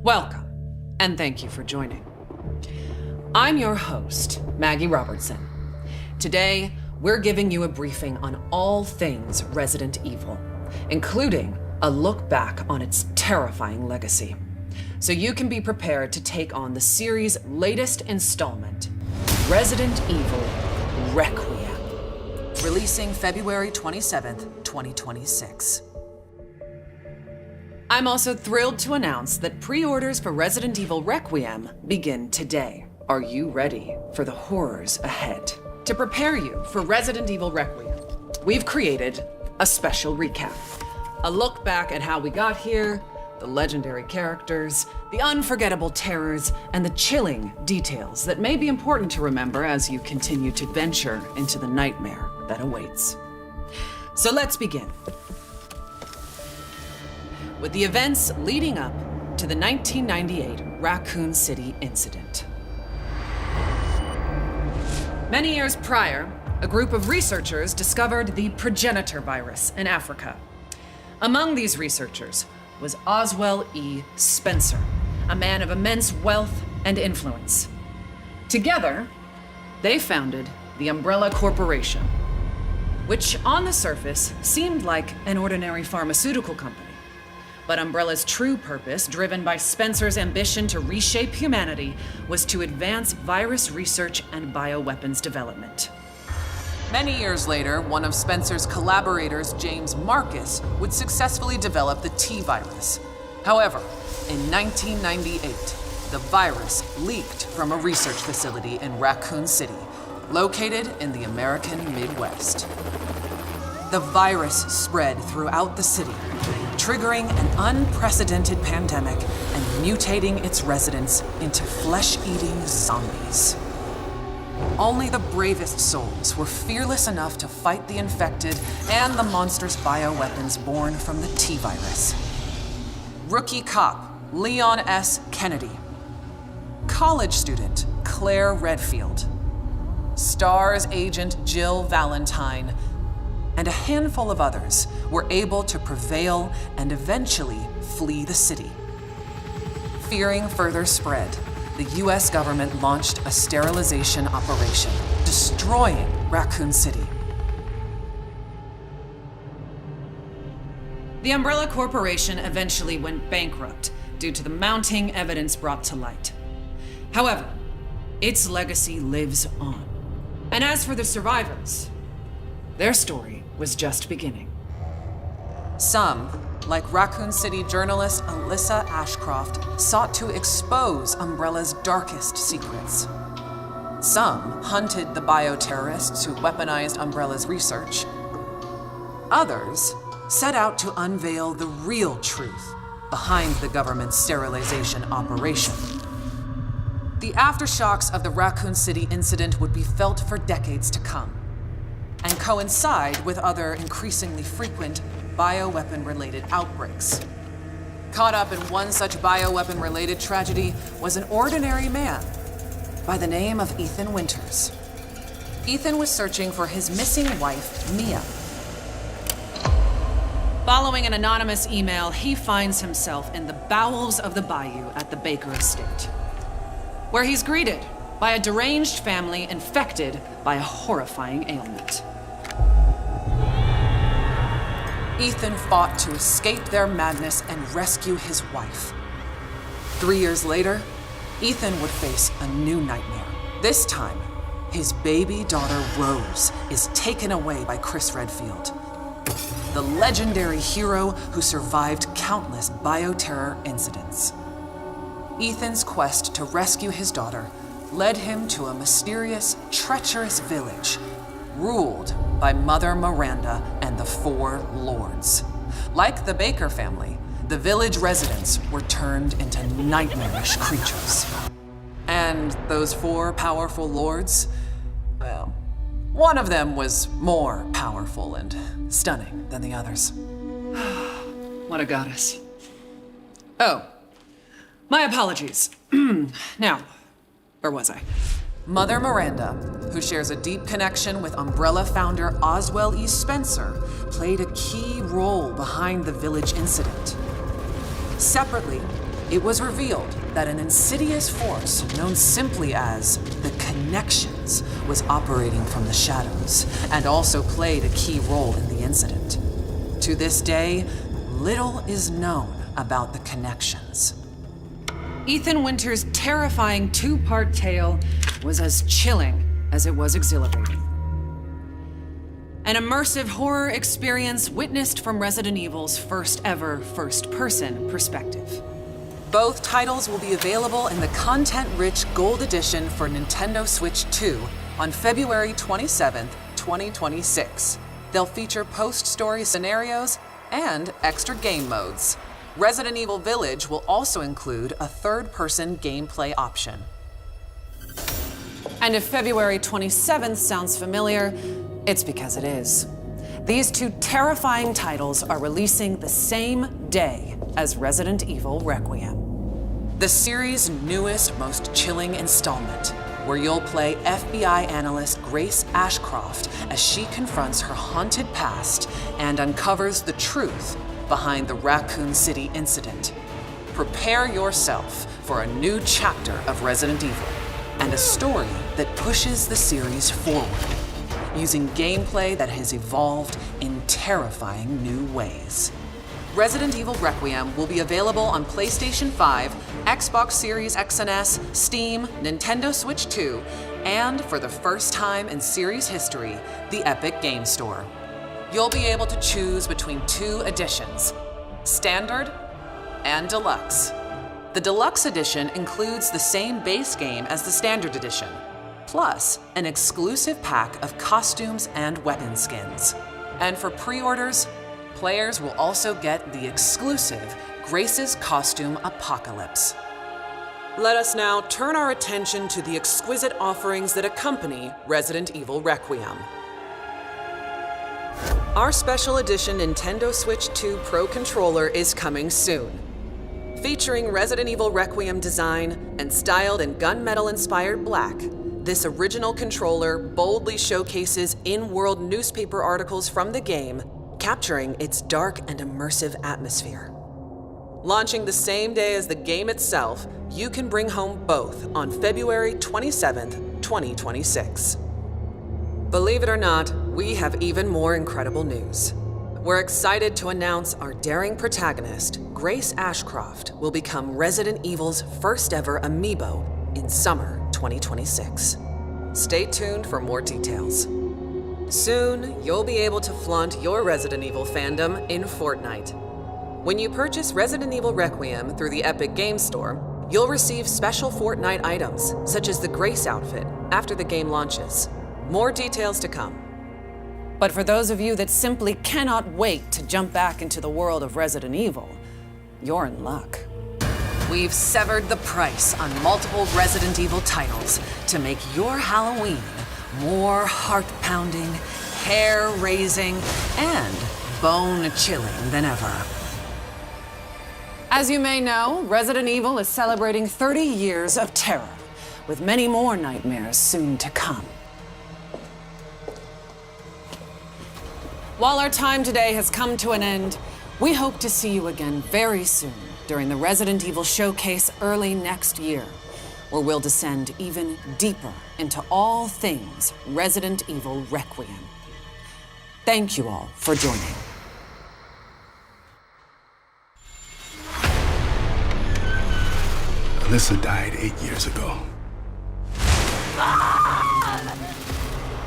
Welcome, and thank you for joining. I'm your host, Maggie Robertson. Today, we're giving you a briefing on all things Resident Evil, including a look back on its terrifying legacy, so you can be prepared to take on the series' latest installment, Resident Evil Requiem, releasing February 27th, 2026. I'm also thrilled to announce that pre-orders for Resident Evil Requiem begin today. Are you ready for the horrors ahead? To prepare you for Resident Evil Requiem, we've created a special recap. A look back at how we got here, the legendary characters, the unforgettable terrors, and the chilling details that may be important to remember as you continue to venture into the nightmare that awaits. So let's begin with the events leading up to the 1998 Raccoon City incident. Many years prior, a group of researchers discovered the progenitor virus in Africa. Among these researchers was Oswell E. Spencer, a man of immense wealth and influence. Together, they founded the Umbrella Corporation, which on the surface seemed like an ordinary pharmaceutical company. But Umbrella's true purpose, driven by Spencer's ambition to reshape humanity, was to advance virus research and bioweapons development. Many years later, one of Spencer's collaborators, James Marcus, would successfully develop the T-virus. However, in 1998, the virus leaked from a research facility in Raccoon City, located in the American Midwest. The virus spread throughout the city, triggering an unprecedented pandemic and mutating its residents into flesh-eating zombies. Only the bravest souls were fearless enough to fight the infected and the monstrous bioweapons born from the T-virus. Rookie cop Leon S. Kennedy, college student Claire Redfield, STARS agent Jill Valentine, and a handful of others were able to prevail and eventually flee the city. Fearing further spread, the US government launched a sterilization operation, destroying Raccoon City. The Umbrella Corporation eventually went bankrupt due to the mounting evidence brought to light. However, its legacy lives on. And as for the survivors, their story was just beginning. Some, like Raccoon City journalist Alyssa Ashcroft, sought to expose Umbrella's darkest secrets. Some hunted the bioterrorists who weaponized Umbrella's research. Others set out to unveil the real truth behind the government's sterilization operation. The aftershocks of the Raccoon City incident would be felt for decades to come, and coincide with other increasingly frequent bioweapon-related outbreaks. Caught up in one such bioweapon-related tragedy was an ordinary man by the name of Ethan Winters. Ethan was searching for his missing wife, Mia. Following an anonymous email, he finds himself in the bowels of the bayou at the Baker estate, where he's greeted by a deranged family infected by a horrifying ailment. Ethan fought to escape their madness and rescue his wife. 3 years later, Ethan would face a new nightmare. This time, his baby daughter Rose is taken away by Chris Redfield, the legendary hero who survived countless bioterror incidents. Ethan's quest to rescue his daughter led him to a mysterious, treacherous village ruled by Mother Miranda and the Four Lords. Like the Baker family, the village residents were turned into nightmarish creatures. And those four powerful lords, well, one of them was more powerful and stunning than the others. What a goddess. Oh, my apologies. Now, where was I? Mother Miranda, who shares a deep connection with Umbrella founder Oswell E. Spencer, played a key role behind the village incident. Separately, it was revealed that an insidious force known simply as the Connections was operating from the shadows and also played a key role in the incident. To this day, little is known about the Connections. Ethan Winter's terrifying two-part tale was as chilling as it was exhilarating. An immersive horror experience witnessed from Resident Evil's first ever first-person perspective. Both titles will be available in the content-rich Gold Edition for Nintendo Switch 2 on February 27th, 2026. They'll feature post-story scenarios and extra game modes. Resident Evil Village will also include a third-person gameplay option. And if February 27th sounds familiar, it's because it is. These two terrifying titles are releasing the same day as Resident Evil Requiem. The series' newest, most chilling installment, where you'll play FBI analyst Grace Ashcroft as she confronts her haunted past and uncovers the truth behind the Raccoon City incident. Prepare yourself for a new chapter of Resident Evil and a story that pushes the series forward, using gameplay that has evolved in terrifying new ways. Resident Evil Requiem will be available on PlayStation 5, Xbox Series X and S, Steam, Nintendo Switch 2, and for the first time in series history, the Epic Game Store. You'll be able to choose between two editions, Standard and Deluxe. The Deluxe Edition includes the same base game as the Standard Edition, plus an exclusive pack of costumes and weapon skins. And for pre-orders, players will also get the exclusive Grace's Costume Apocalypse. Let us now turn our attention to the exquisite offerings that accompany Resident Evil Requiem. Our special edition Nintendo Switch 2 Pro controller is coming soon. Featuring Resident Evil Requiem design and styled in gunmetal-inspired black, this original controller boldly showcases in-world newspaper articles from the game, capturing its dark and immersive atmosphere. Launching the same day as the game itself, you can bring home both on February 27th, 2026. Believe it or not, we have even more incredible news. We're excited to announce our daring protagonist, Grace Ashcroft, will become Resident Evil's first ever amiibo in summer 2026. Stay tuned for more details. Soon, you'll be able to flaunt your Resident Evil fandom in Fortnite. When you purchase Resident Evil Requiem through the Epic Game Store, you'll receive special Fortnite items, such as the Grace outfit, after the game launches. More details to come. But for those of you that simply cannot wait to jump back into the world of Resident Evil, you're in luck. We've severed the price on multiple Resident Evil titles to make your Halloween more heart-pounding, hair-raising, and bone-chilling than ever. As you may know, Resident Evil is celebrating 30 years of terror, with many more nightmares soon to come. While our time today has come to an end, we hope to see you again very soon during the Resident Evil Showcase early next year, where we'll descend even deeper into all things Resident Evil Requiem. Thank you all for joining. Alyssa died 8 years ago.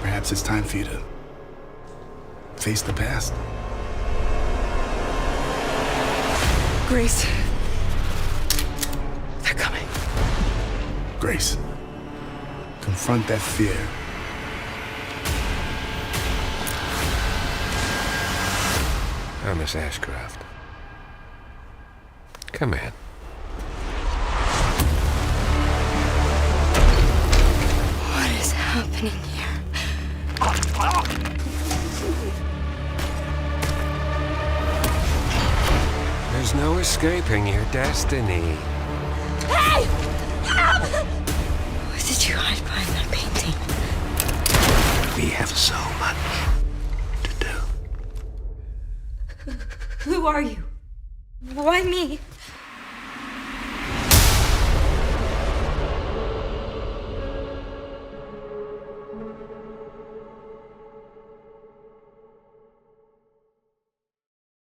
Perhaps it's time for you to face the past. Grace. They're coming. Grace, confront that fear. Oh, Miss Ashcroft. Come in. What is happening here? There's no escaping your destiny. Hey! Help! What did you hide behind that painting? We have so much to do. Who are you? Why me?